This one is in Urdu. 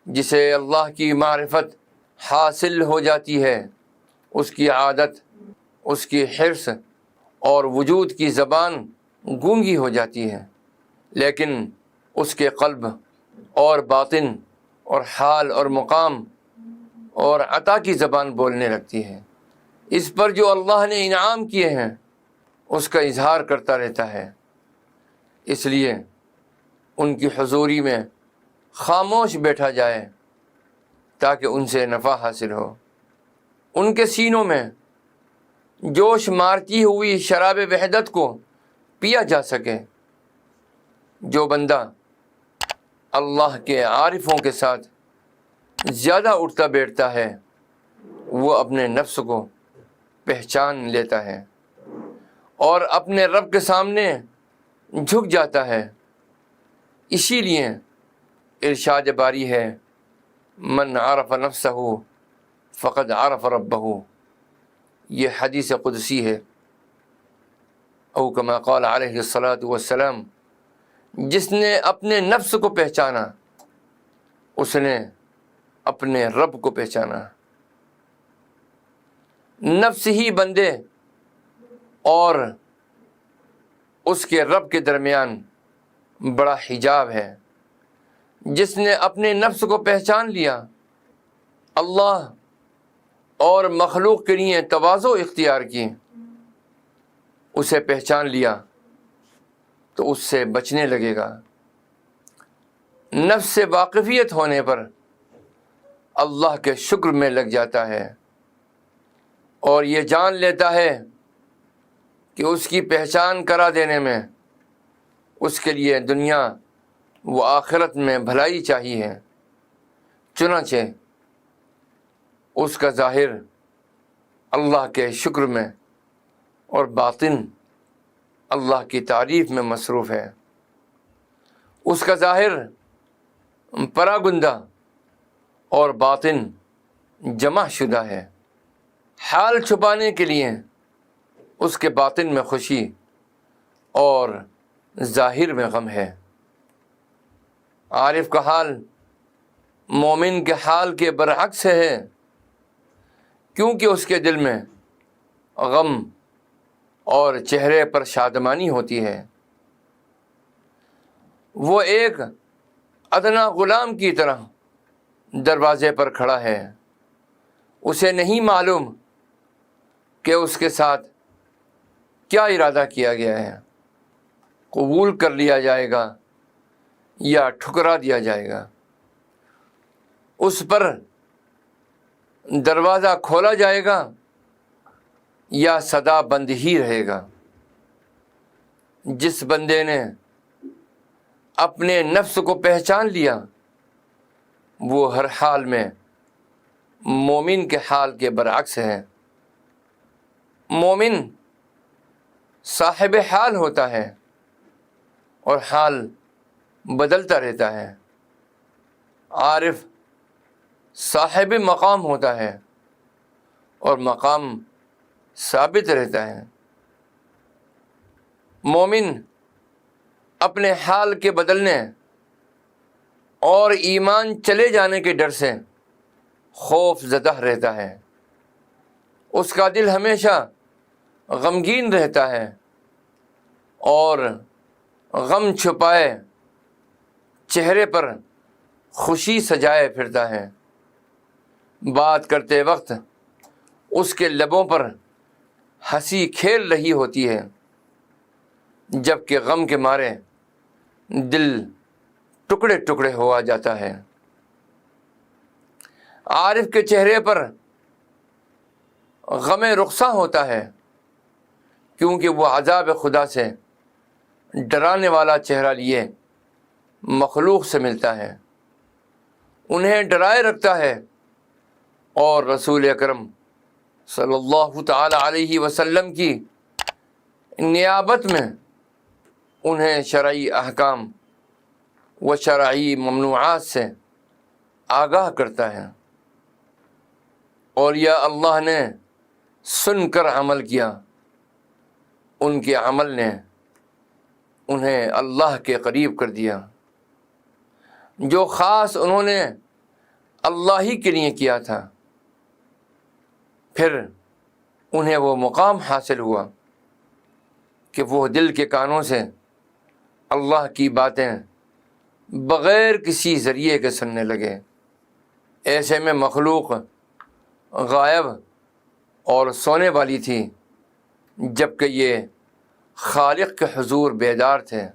جسے اللہ کی معرفت حاصل ہو جاتی ہے، اس کی عادت، اس کی حرص اور وجود کی زبان گونگی ہو جاتی ہے، لیکن اس کے قلب اور باطن اور حال اور مقام اور عطا کی زبان بولنے لگتی ہے۔ اس پر جو اللہ نے انعام کیے ہیں اس کا اظہار کرتا رہتا ہے۔ اس لیے ان کی حضوری میں خاموش بیٹھا جائے تاکہ ان سے نفع حاصل ہو۔ ان کے سینوں میں جوش مارتی ہوئی شراب وحدت کو پیا جا سکے۔ جو بندہ اللہ کے عارفوں کے ساتھ زیادہ اٹھتا بیٹھتا ہے وہ اپنے نفس کو پہچان لیتا ہے اور اپنے رب کے سامنے جھک جاتا ہے۔ اسی لیے ارشاد باری ہے، من عرف نفسہ فقد عرف ربہ، یہ حدیث قدسی ہے، او کما قال علیہ الصلاۃ والسلام، جس نے اپنے نفس کو پہچانا اس نے اپنے رب کو پہچانا۔ نفس ہی بندے اور اس کے رب کے درمیان بڑا حجاب ہے۔ جس نے اپنے نفس کو پہچان لیا، اللہ اور مخلوق کے لیے تواضع اختیار کی، اسے پہچان لیا تو اس سے بچنے لگے گا۔ نفس سے واقفیت ہونے پر اللہ کے شکر میں لگ جاتا ہے اور یہ جان لیتا ہے کہ اس کی پہچان کرا دینے میں اس کے لیے دنیا و آخرت میں بھلائی چاہیے۔ چنانچہ اس کا ظاہر اللہ کے شکر میں اور باطن اللہ کی تعریف میں مصروف ہے۔ اس کا ظاہر پراگندہ اور باطن جمع شدہ ہے۔ حال چھپانے کے لیے اس کے باطن میں خوشی اور ظاہر میں غم ہے۔ عارف کا حال مومن کے حال کے برعکس ہے، کیونکہ اس کے دل میں غم اور چہرے پر شادمانی ہوتی ہے۔ وہ ایک ادنا غلام کی طرح دروازے پر کھڑا ہے، اسے نہیں معلوم کہ اس کے ساتھ کیا ارادہ کیا گیا ہے، قبول کر لیا جائے گا یا ٹھکرا دیا جائے گا۔ اس پر دروازہ کھولا جائے گا یا صدا بند ہی رہے گا۔ جس بندے نے اپنے نفس کو پہچان لیا وہ ہر حال میں مومن کے حال کے برعکس ہے۔ مومن صاحب حال ہوتا ہے اور حال بدلتا رہتا ہے۔ عارف صاحب مقام ہوتا ہے اور مقام ثابت رہتا ہے۔ مومن اپنے حال کے بدلنے اور ایمان چلے جانے کے ڈر سے خوف زدہ رہتا ہے۔ اس کا دل ہمیشہ غمگین رہتا ہے اور غم چھپائے چہرے پر خوشی سجائے پھرتا ہے۔ بات کرتے وقت اس کے لبوں پر ہنسی کھیل رہی ہوتی ہے، جبکہ غم کے مارے دل ٹکڑے ٹکڑے ہوا جاتا ہے۔ عارف کے چہرے پر غم رخصاں ہوتا ہے، کیونکہ وہ عذاب خدا سے ڈرانے والا چہرہ لیے مخلوق سے ملتا ہے، انہیں ڈرائے رکھتا ہے اور رسول اکرم صلی اللہ تعالی علیہ وسلم کی نیابت میں انہیں شرعی احکام و شرعی ممنوعات سے آگاہ کرتا ہے۔ اور یا اللہ نے سن کر عمل کیا، ان کے عمل نے انہیں اللہ کے قریب کر دیا۔ جو خاص انہوں نے اللہ ہی کے لیے کیا تھا، پھر انہیں وہ مقام حاصل ہوا کہ وہ دل کے کانوں سے اللہ کی باتیں بغیر کسی ذریعے کے سننے لگے۔ ایسے میں مخلوق غائب اور سونے والی تھی، جبکہ یہ خالق کے حضور بیدار تھے۔